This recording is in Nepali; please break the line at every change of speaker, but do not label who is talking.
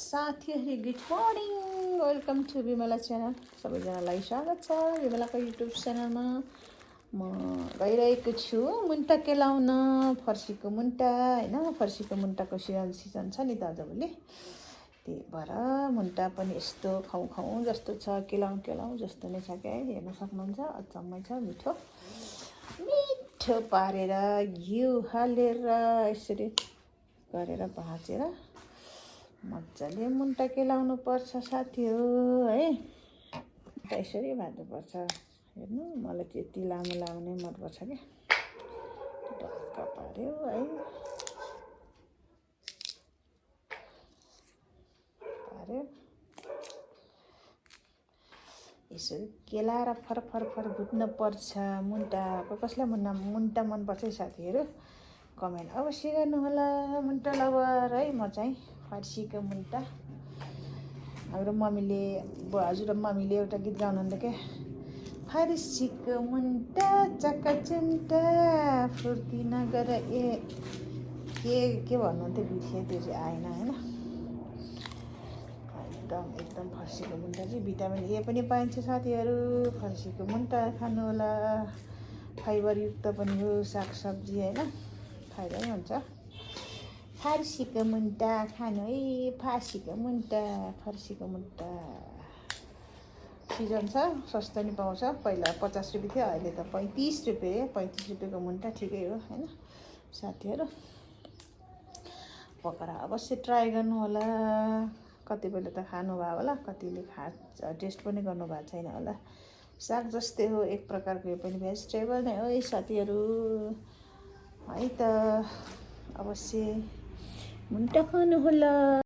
साथीहरू good morning, welcome to Bimala channel. सबैजनालाई स्वागत छ विमलाको युट्युब च्यानलमा। म गइरहेको छु मुन्टा केलाउन, फर्सीको मुन्टा होइन। फर्सीको मुन्टाको सिजन छ नि त आजभोलि, त्यही भएर मुन्टा पनि यस्तो खाउँ खाउँ जस्तो छ, केलाउँ केलाउँ जस्तो नै छ क्या। हेर्न सक्नुहुन्छ, अचम्मै छ। मिठो मिठो पारेर घिउ हालेर यसरी गरेर भाँचेर मजाले मुन्टा केलाउनु पर्छ साथीहरू है। यसरी भाज्नुपर्छ। हेर्नु, मलाई चाहिँ यति लामो लामो नै मनपर्छ क्या। ढक्क पार्यो है, पार्यो यसरी केलाएर फर भुट्नु पर्छ मुन्टा। कसलाई मुन्टा मनपर्छ है साथीहरू, कमेन्ट अवश्य गर्नुहोला। मुन्टा लभर है म चाहिँ। फर्सीको मुन्टा। हाम्रो मम्मीले, हजुर मम्मीले एउटा गीत गाउनुहुन्थ्यो क्या, फर्सीको मुन्टा चक्काचुन्टा फुर्ती नगर के भन्नुहुन्थ्यो, बिर्सेँ, त्यो चाहिँ आएन होइन। एकदम फर्सीको मुन्टा चाहिँ भिटामिन ए पनि पाइन्छ साथीहरू। फर्सीको मुन्टा खानु होला, फाइबरयुक्त पनि हो सागसब्जी होइन, फाइदै हुन्छ। फर्सीको मुन्टा खानु है, फर्सीको मुन्टा सिजन छ, सस्तो नि पाउँछ। पहिला 50 रुपियाँ थियो, अहिले त 35 रुपियाँ। 35 रुपियाँको मुन्टा ठिकै हो होइन साथीहरू। पकाएर अवश्य ट्राई गर्नु होला। कतिपयले त खानुभयो होला, कतिले टेस्ट पनि गर्नुभएको छैन होला। साग जस्तै हो एक प्रकारको, यो पनि भेजिटेबल नै हो है साथीहरू है त। अवश्य मुन्टा खानु होला।